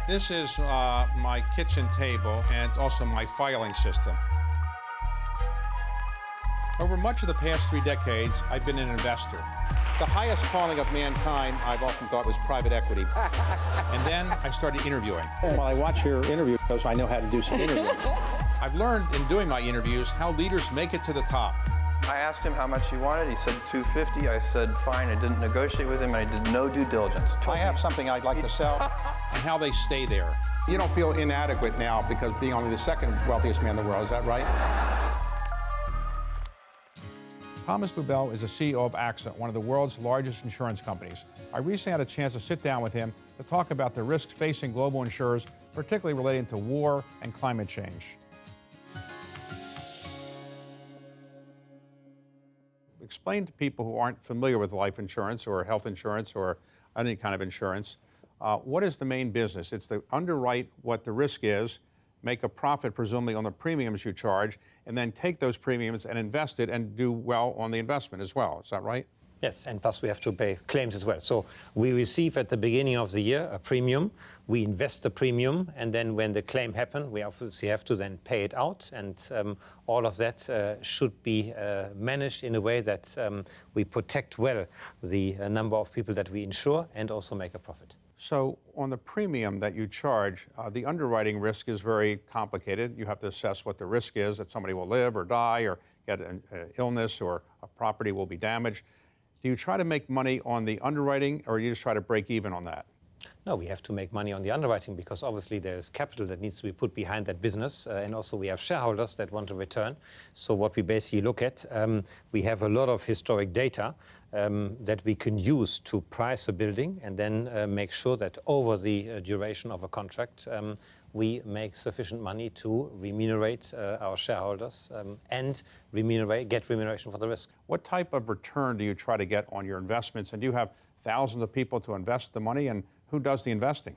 This is my kitchen table and also my filing system. Over much of the past 3 decades, I've been an investor. The highest calling of mankind, I've often thought, was private equity. And then I started interviewing. While I watch your interviews, I know how to do some interviewing. I've learned in doing my interviews how leaders make it to the top. I asked him how much he wanted. He said $250. I said, fine. I didn't negotiate with him, and I did no due diligence. I have something I'd like to sell, and how they stay there. You don't feel inadequate now because being only the second wealthiest man in the world, is that right? Thomas Buberl is the CEO of AXA, one of the world's largest insurance companies. I recently had a chance to sit down with him to talk about the risks facing global insurers, particularly relating to war and climate change. Explain to people who aren't familiar with life insurance or health insurance or any kind of insurance, what is the main business? It's to underwrite what the risk is, make a profit presumably on the premiums you charge, and then take those premiums and invest it and do well on the investment as well. Is that right? Yes, and plus we have to pay claims as well. So we receive at the beginning of the year a premium, we invest the premium, and then when the claim happens, we obviously have to then pay it out, and all of that should be managed in a way that we protect well the number of people that we insure and also make a profit. So on the premium that you charge, the underwriting risk is very complicated. You have to assess what the risk is that somebody will live or die or get an illness or a property will be damaged. Do you try to make money on the underwriting, or you just try to break even on that? No, we have to make money on the underwriting because obviously there's capital that needs to be put behind that business, and also we have shareholders that want a return. So what we basically look at, we have a lot of historic data that we can use to price a building and then make sure that over the duration of a contract, we make sufficient money to remunerate our shareholders and get remuneration for the risk. What type of return do you try to get on your investments? And do you have thousands of people to invest the money, and who does the investing?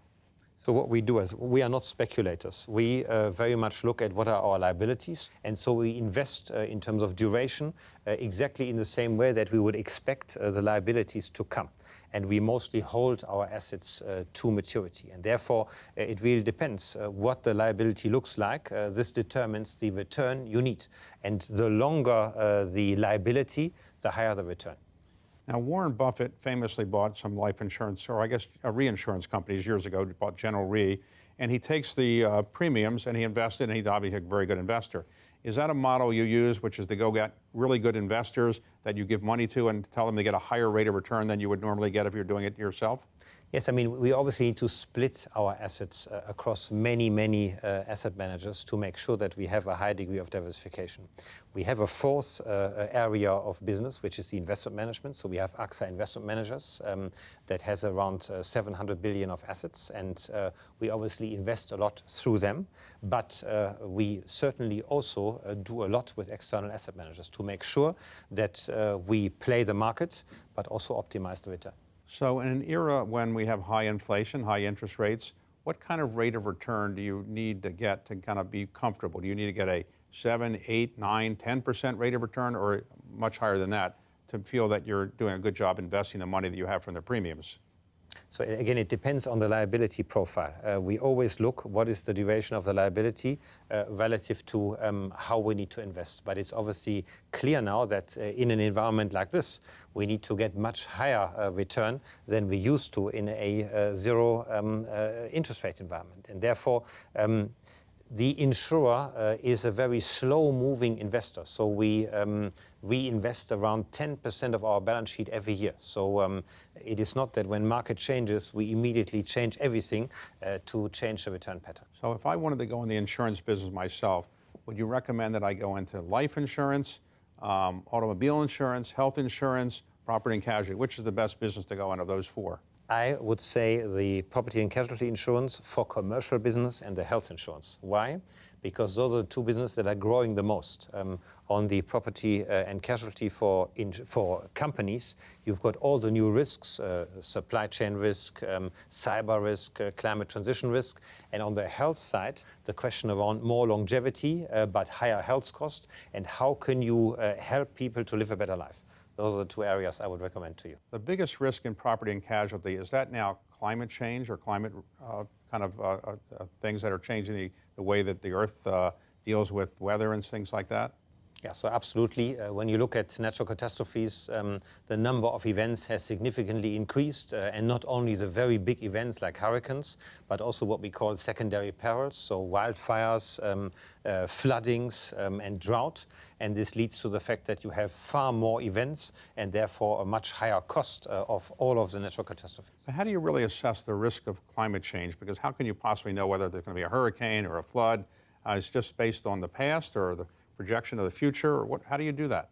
So what we do is we are not speculators. We very much look at what are our liabilities, and so we invest in terms of duration exactly in the same way that we would expect the liabilities to come. And we mostly hold our assets to maturity. And therefore, it really depends what the liability looks like. This determines the return you need. And the longer the liability, the higher the return. Now, Warren Buffett famously bought some life insurance, or I guess reinsurance companies years ago, bought General Re, and he takes the premiums and he invested, and he's obviously a very good investor. Is that a model you use, which is to go get really good investors that you give money to and tell them to get a higher rate of return than you would normally get if you're doing it yourself? Yes, I mean, we obviously need to split our assets across many asset managers to make sure that we have a high degree of diversification. We have a fourth area of business, which is the investment management. So we have AXA Investment Managers that has around 700 billion of assets, and we obviously invest a lot through them. But we certainly also do a lot with external asset managers to make sure that we play the market, but also optimize the return. So in an era when we have high inflation, high interest rates, what kind of rate of return do you need to get to kind of be comfortable? Do you need to get a 7, 8, 9, 10% rate of return, or much higher than that to feel that you're doing a good job investing the money that you have from the premiums? So again, it depends on the liability profile. We always look what is the duration of the liability relative to how we need to invest. But it's obviously clear now that in an environment like this, we need to get much higher return than we used to in a zero interest rate environment. And therefore, the insurer is a very slow-moving investor. So we reinvest around 10% of our balance sheet every year. So it is not that when market changes, we immediately change everything to change the return pattern. So if I wanted to go in the insurance business myself, would you recommend that I go into life insurance, automobile insurance, health insurance, property and casualty? Which is the best business to go into of those four? I would say the property and casualty insurance for commercial business and the health insurance. Why? Because those are the two businesses that are growing the most. On the property and casualty for companies, you've got all the new risks, supply chain risk, cyber risk, climate transition risk. And on the health side, the question around more longevity, but higher health cost, and how can you help people to live a better life? Those are the two areas I would recommend to you. The biggest risk in property and casualty, is that now climate change or climate kind of things that are changing the way that the Earth deals with weather and things like that? Yeah, so absolutely. When you look at natural catastrophes, the number of events has significantly increased, and not only the very big events like hurricanes, but also what we call secondary perils, so wildfires, floodings, and drought. And this leads to the fact that you have far more events and therefore a much higher cost of all of the natural catastrophes. But how do you really assess the risk of climate change? Because how can you possibly know whether there's going to be a hurricane or a flood? It's just based on the past or the projection of the future, or how do you do that?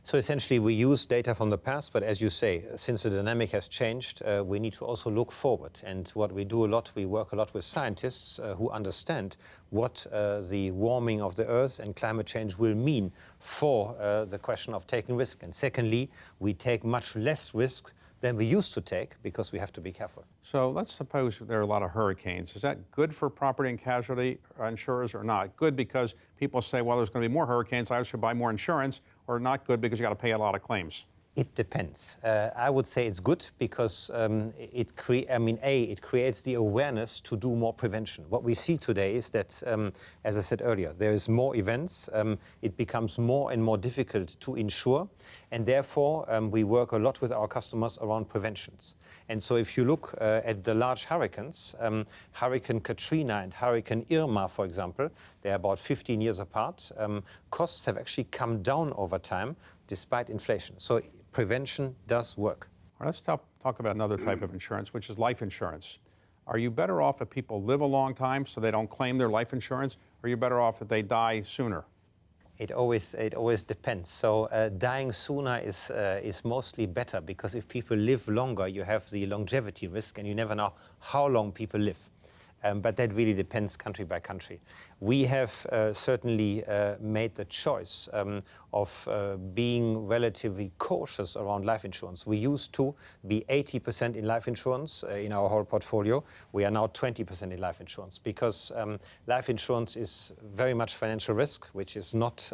So essentially we use data from the past, but as you say, since the dynamic has changed, we need to also look forward. And what we do a lot, we work a lot with scientists who understand what the warming of the Earth and climate change will mean for the question of taking risk. And secondly, we take much less risk than we used to take because we have to be careful. So let's suppose there are a lot of hurricanes. Is that good for property and casualty insurers or not? Good because people say, well, there's going to be more hurricanes, I should buy more insurance, or not good because you got to pay a lot of claims? It depends. I would say it's good because it creates the awareness to do more prevention. What we see today is that, as I said earlier, there is more events. It becomes more and more difficult to insure, and therefore we work a lot with our customers around preventions. And so if you look at the large hurricanes, Hurricane Katrina and Hurricane Irma, for example, they're about 15 years apart. Costs have actually come down over time despite inflation. So prevention does work. All right, let's talk about another type of insurance, which is life insurance. Are you better off if people live a long time so they don't claim their life insurance, or are you better off if they die sooner? It always depends. So dying sooner is mostly better because if people live longer, you have the longevity risk, and you never know how long people live. But that really depends country by country. We have certainly made the choice of being relatively cautious around life insurance. We used to be 80% in life insurance in our whole portfolio. We are now 20% in life insurance because life insurance is very much financial risk, which is not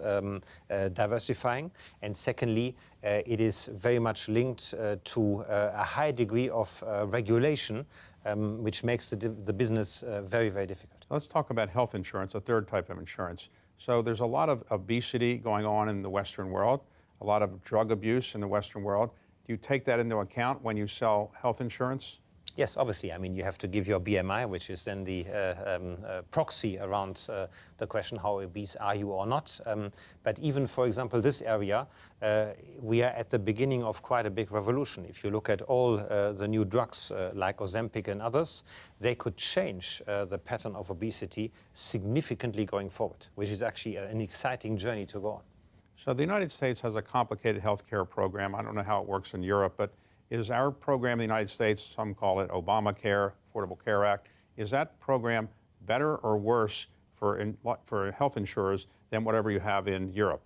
diversifying. And secondly, it is very much linked to a high degree of regulation, which makes the business very, very difficult. Let's talk about health insurance, a third type of insurance. So there's a lot of obesity going on in the Western world, a lot of drug abuse in the Western world. Do you take that into account when you sell health insurance? Yes, obviously. I mean, you have to give your BMI, which is then the proxy around the question how obese are you or not. But even, for example, this area, we are at the beginning of quite a big revolution. If you look at all the new drugs like Ozempic and others, they could change the pattern of obesity significantly going forward, which is actually an exciting journey to go on. So the United States has a complicated healthcare program. I don't know how it works in Europe, but is our program in the United States, some call it Obamacare, Affordable Care Act, is that program better or worse for health insurers than whatever you have in Europe?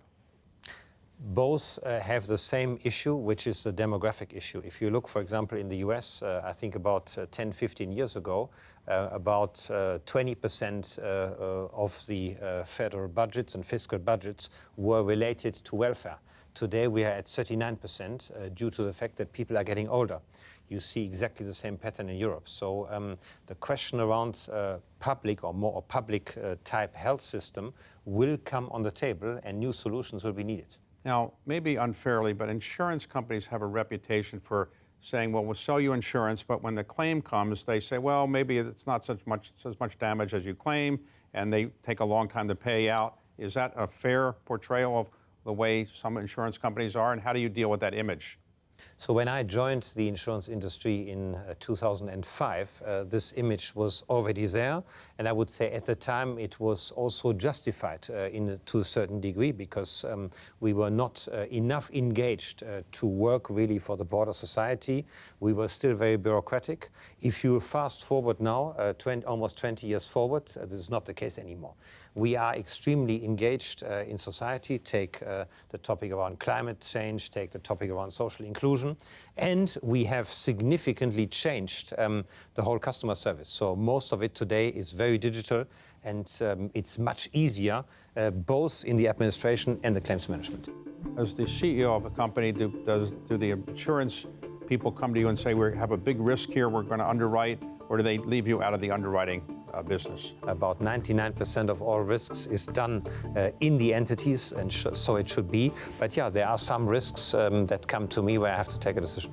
Both have the same issue, which is the demographic issue. If you look, for example, in the US, I think about 10, 15 years ago, about 20% of the federal budgets and fiscal budgets were related to welfare. Today we are at 39% due to the fact that people are getting older. You see exactly the same pattern in Europe. So the question around public or more public type health system will come on the table and new solutions will be needed. Now, maybe unfairly, but insurance companies have a reputation for saying, well, we'll sell you insurance, but when the claim comes, they say, well, maybe it's not as much damage as you claim, and they take a long time to pay out. Is that a fair portrayal of the way some insurance companies are, and how do you deal with that image? So when I joined the insurance industry in 2005, this image was already there. And I would say at the time it was also justified to a certain degree because we were not enough engaged to work really for the broader society. We were still very bureaucratic. If you fast forward now, almost 20 years forward, this is not the case anymore. We are extremely engaged in society. Take the topic around climate change, take the topic around social inclusion, and we have significantly changed the whole customer service. So most of it today is very digital, and it's much easier both in the administration and the claims management. As the CEO of a company, do the insurance people come to you and say, we have a big risk here, we're going to underwrite, or or do they leave you out of the underwriting business? About 99% of all risks is done in the entities, and so it should be. But yeah, there are some risks that come to me where I have to take a decision.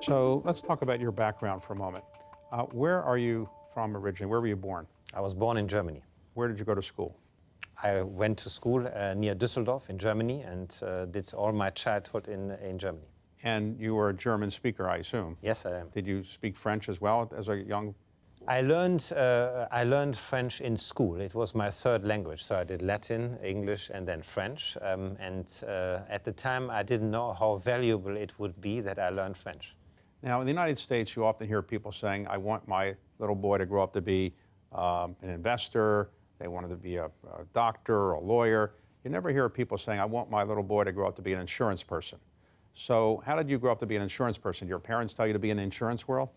So let's talk about your background for a moment. Where are you from originally? Where were you born? I was born in Germany. Where did you go to school? I went to school near Düsseldorf in Germany and did all my childhood in Germany. And you were a German speaker, I assume. Yes, I am. Did you speak French as well as a young? I learned French in school. It was my third language, so I did Latin, English, and then French. At the time, I didn't know how valuable it would be that I learned French. Now, in the United States, you often hear people saying, I want my little boy to grow up to be an investor. They wanted to be a doctor or a lawyer. You never hear people saying, I want my little boy to grow up to be an insurance person. So how did you grow up to be an insurance person? Did your parents tell you to be in the insurance world?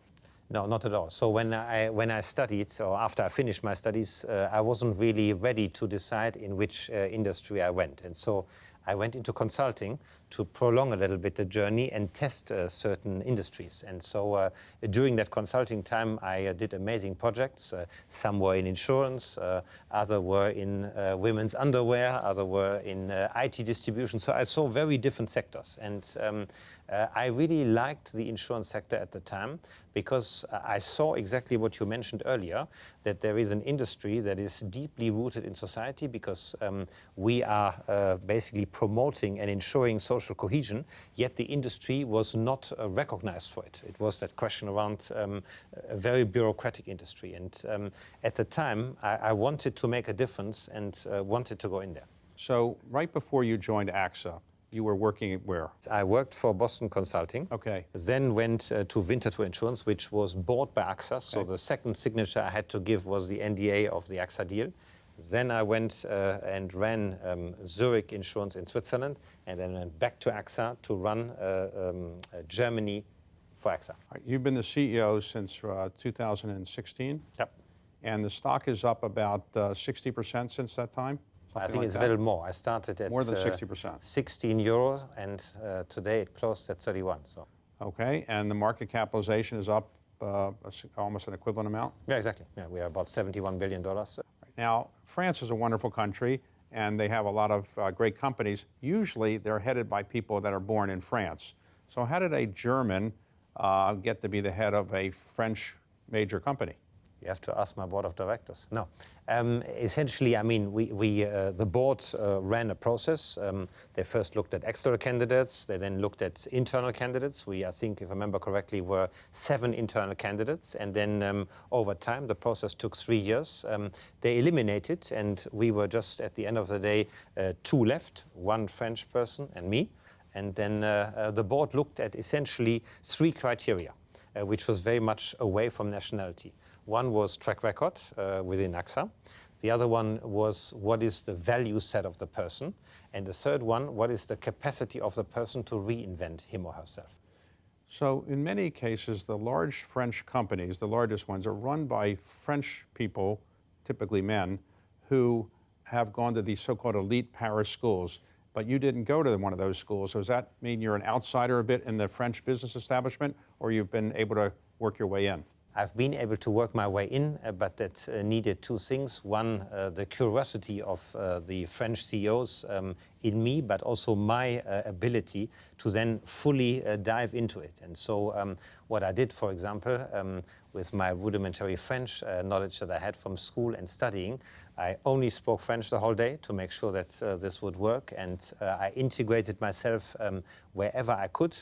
No, not at all. So when I studied, or after I finished my studies, I wasn't really ready to decide in which industry I went. And so I went into consulting to prolong a little bit the journey and test certain industries. And so during that consulting time, I did amazing projects. Some were in insurance, other were in women's underwear, other were in IT distribution. So I saw very different sectors. And I really liked the insurance sector at the time because I saw exactly what you mentioned earlier, that there is an industry that is deeply rooted in society because we are basically promoting and ensuring social cohesion, yet the industry was not recognized for it. It was that question around a very bureaucratic industry. And at the time, I wanted to make a difference and wanted to go in there. So right before you joined AXA, you were working where? I worked for Boston Consulting. Okay. Then went to Winterthur Insurance, which was bought by AXA. So Okay. the second signature I had to give was the NDA of the AXA deal. Then I went and ran Zurich Insurance in Switzerland, and then went back to AXA to run Germany for AXA. You've been the CEO since 2016, Yep. and the stock is up about 60% since that time? I Something think like it's that? a little more. I started at More than 60%. 16 euros, and today it closed at 31. So Okay, and the market capitalization is up almost an equivalent amount? yeah, exactly. Yeah, we are about $71 billion. Now, France is a wonderful country, and they have a lot of great companies. Usually, they're headed by people that are born in France. So how did a German get to be the head of a French major company? You have to ask my board of directors. No, essentially, I mean, the board ran a process. They first looked at external candidates. They then looked at internal candidates. We, I think, if I remember correctly, were 7 internal candidates. And then over time, the process took 3 years. They eliminated, and we were just at the end of the day 2 left, 1 French person and me. And then the board looked at essentially 3 criteria, which was very much away from nationality. One was track record within AXA. The other one was what is the value set of the person. And the third one, what is the capacity of the person to reinvent him or herself. So in many cases, the large French companies, the largest ones, are run by French people, typically men, who have gone to these so-called elite Paris schools. But you didn't go to one of those schools. So does that mean you're an outsider a bit in the French business establishment, or you've been able to work your way in? I've been able to work my way in, but that needed 2 things. One, the curiosity of the French CEOs in me, but also my ability to then fully dive into it. And so what I did, for example, with my rudimentary French knowledge that I had from school and studying, I only spoke French the whole day to make sure that this would work, and I integrated myself wherever I could.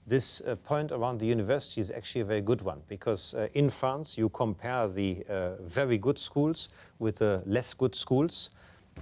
This point around the university is actually a very good one, because in France you compare the very good schools with the less good schools.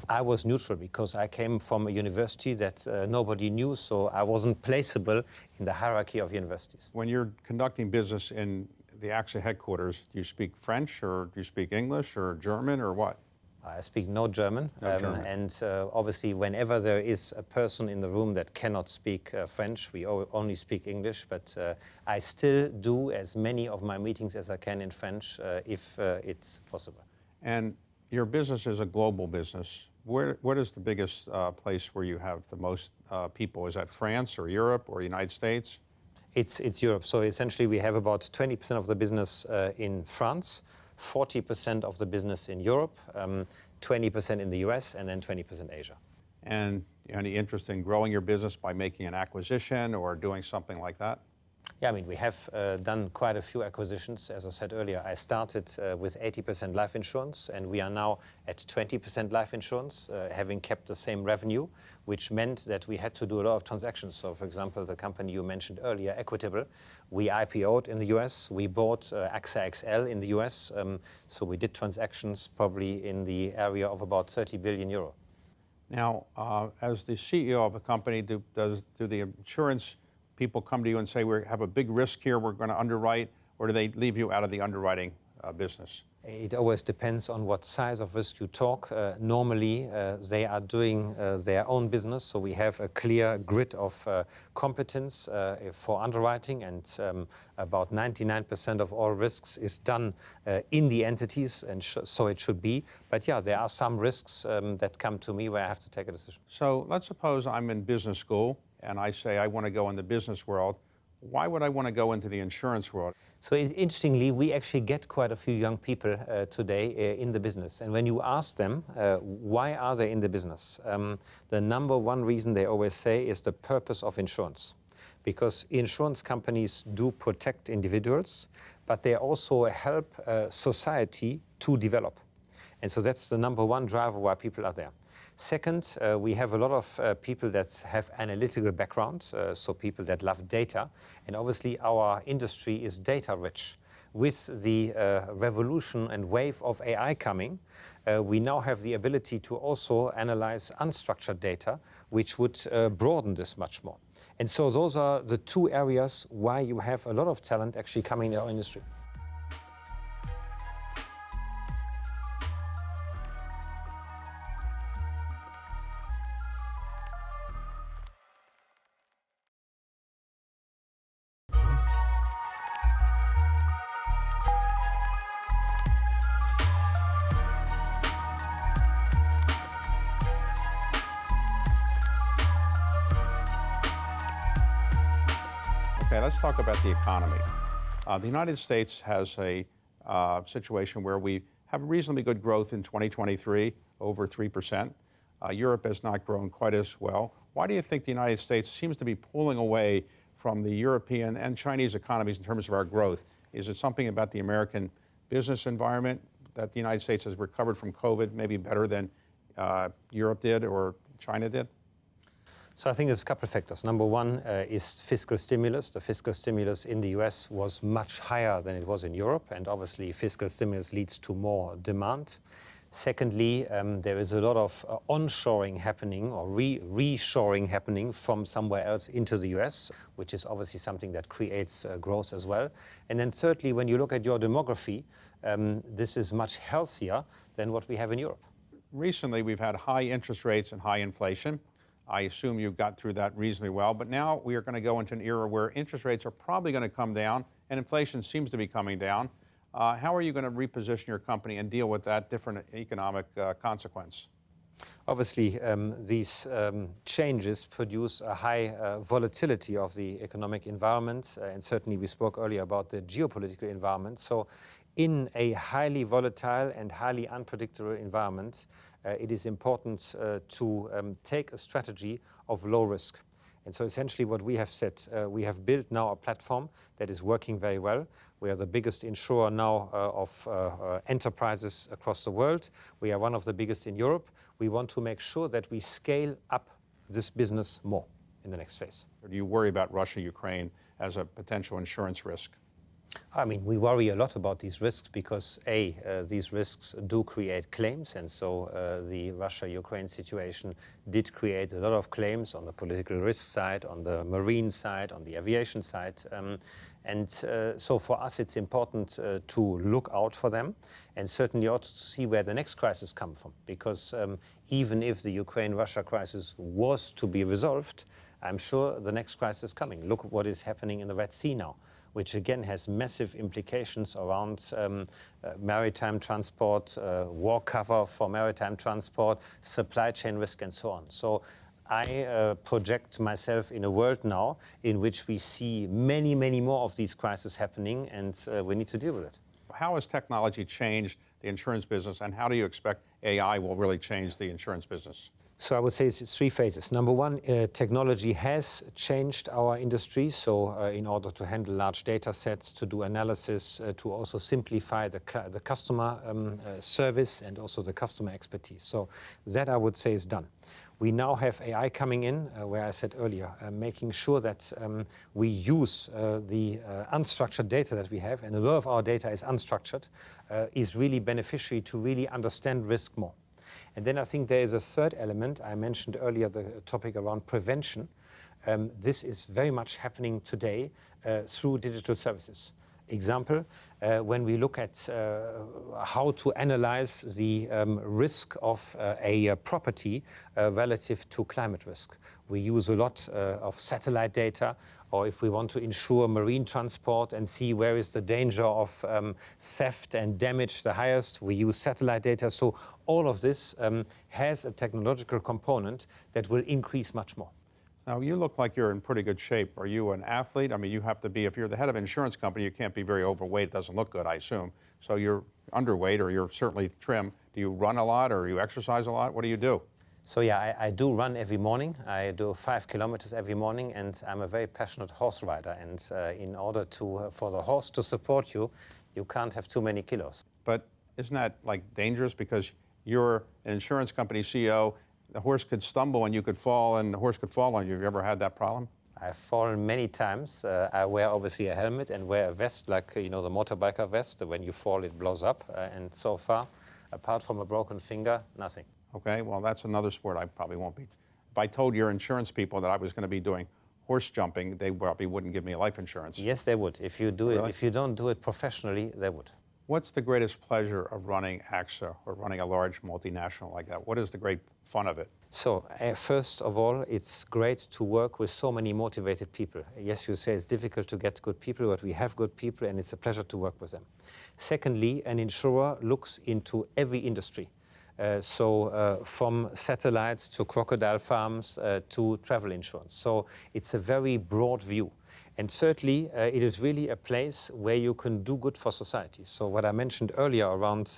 I was neutral because I came from a university that nobody knew, so I wasn't placeable in the hierarchy of universities. When you're conducting business in the AXA headquarters, do you speak French, or do you speak English, or German, or what? I speak no German, German. And obviously whenever there is a person in the room that cannot speak French, we only speak English, but I still do as many of my meetings as I can in French if it's possible. And Your business is a global business. What is the biggest place where you have the most people? Is that France or Europe or United States? It's Europe. So essentially, we have about 20% of the business in France, 40% of the business in Europe, 20% in the US, and then 20% Asia. And any interest in growing your business by making an acquisition or doing something like that? Yeah, I mean, we have done quite a few acquisitions. As I said earlier, I started with 80% life insurance, and we are now at 20% life insurance, having kept the same revenue, which meant that we had to do a lot of transactions. So, for example, the company you mentioned earlier, Equitable, we IPO'd in the US, we bought AXA XL in the US, so we did transactions probably in the area of about 30 billion euro. Now, as the CEO of a company, do the insurance people come to you and say, we have a big risk here, we're going to underwrite, or do they leave you out of the underwriting business? It always depends on what size of risk you talk. Normally, they are doing their own business, so we have a clear grid of competence for underwriting, and about 99% of all risks is done in the entities, and so it should be. But yeah, there are some risks that come to me where I have to take a decision. So let's suppose I'm in business school and I say I want to go in the business world. Why would I want to go into the insurance world? So interestingly, we actually get quite a few young people today in the business. And when you ask them, why are they in the business? The number one reason they always say is the purpose of insurance. Because insurance companies do protect individuals, but they also help society to develop. And so that's the number one driver why people are there. Second, we have a lot of people that have analytical background, so people that love data. And obviously our industry is data rich. With the revolution and wave of AI coming, we now have the ability to also analyze unstructured data, which would broaden this much more. And so those are the two areas why you have a lot of talent actually coming in our industry. Okay, let's talk about the economy. The United States has a situation where we have reasonably good growth in 2023, over 3%. Europe has not grown quite as well. Why do you think the United States seems to be pulling away from the European and Chinese economies in terms of our growth? Is it something about the American business environment that the United States has recovered from COVID maybe better than Europe did or China did? So I think there's a couple of factors. Number one is fiscal stimulus. The fiscal stimulus in the US was much higher than it was in Europe, and obviously fiscal stimulus leads to more demand. Secondly, there is a lot of onshoring happening or reshoring happening from somewhere else into the US, which is obviously something that creates growth as well. And then thirdly, when you look at your demography, this is much healthier than what we have in Europe. Recently, we've had high interest rates and high inflation. I assume you got through that reasonably well, but now we are going to go into an era where interest rates are probably going to come down and inflation seems to be coming down. How are you going to reposition your company and deal with that different economic consequence? Obviously, these changes produce a high volatility of the economic environment, and certainly we spoke earlier about the geopolitical environment. So in a highly volatile and highly unpredictable environment, it is important to take a strategy of low risk. And so essentially what we have said, we have built now a platform that is working very well. We are the biggest insurer now of enterprises across the world. We are one of the biggest in Europe. We want to make sure that we scale up this business more in the next phase. Or do you worry about Russia, Ukraine as a potential insurance risk? I mean, we worry a lot about these risks because these risks do create claims, and so the Russia-Ukraine situation did create a lot of claims on the political risk side, on the marine side, on the aviation side. So for us, it's important to look out for them and certainly also to see where the next crisis comes from. Because even if the Ukraine-Russia crisis was to be resolved, I'm sure the next crisis is coming. Look what is happening in the Red Sea now, which again has massive implications around maritime transport, war cover for maritime transport, supply chain risk, and so on. So I project myself in a world now in which we see many, many more of these crises happening, and we need to deal with it. How has technology changed the insurance business, and how do you expect AI will really change the insurance business? So I would say it's three phases. Number one, technology has changed our industry. So in order to handle large data sets, to do analysis, to also simplify the customer service and also the customer expertise. So that I would say is done. We now have AI coming in, where I said earlier, making sure that we use the unstructured data that we have, and a lot of our data is unstructured, is really beneficiary to really understand risk more. And then I think there is a third element. I mentioned earlier the topic around prevention. This is very much happening today through digital services. Example, when we look at how to analyze the risk of a property relative to climate risk. We use a lot of satellite data, or if we want to insure marine transport and see where is the danger of theft and damage the highest, we use satellite data. So all of this has a technological component that will increase much more. Now, you look like you're in pretty good shape. Are you an athlete? I mean, you have to be, if you're the head of an insurance company, you can't be very overweight. It doesn't look good, I assume. So you're underweight, or you're certainly trim. Do you run a lot, or you exercise a lot? What do you do? So yeah, I do run every morning. I do 5 kilometers every morning, and I'm a very passionate horse rider. And in order to, for the horse to support you, you can't have too many kilos. But isn't that like dangerous, because you're an insurance company CEO? The horse could stumble and you could fall, and the horse could fall on you. Have you ever had that problem? I've fallen many times. I wear obviously a helmet and wear a vest, like the motorbiker vest. When you fall, it blows up. And so far, apart from a broken finger, nothing. Okay, well, that's another sport I probably won't be. If I told your insurance people that I was going to be doing horse jumping, they probably wouldn't give me life insurance. Yes, they would. If you do Really? it, if you don't do it professionally, they would. What's the greatest pleasure of running AXA or running a large multinational like that? What is the great fun of it? So first of all, it's great to work with so many motivated people. Yes, you say it's difficult to get good people, but we have good people, and it's a pleasure to work with them. Secondly, an insurer looks into every industry. From satellites to crocodile farms to travel insurance. So it's a very broad view. And thirdly, it is really a place where you can do good for society. So what I mentioned earlier around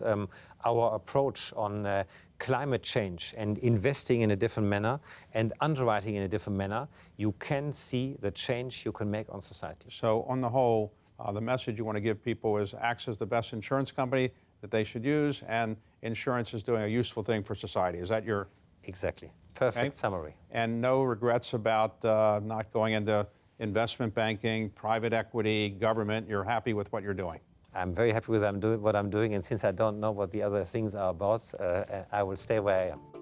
our approach on climate change and investing in a different manner and underwriting in a different manner, you can see the change you can make on society. So on the whole, the message you want to give people is AXA is the best insurance company that they should use, and insurance is doing a useful thing for society. Is that your... Exactly. Perfect summary. And no regrets about not going into investment banking, private equity, government. You're happy with what you're doing? I'm very happy with what I'm doing, and since I don't know what the other things are about, I will stay where I am.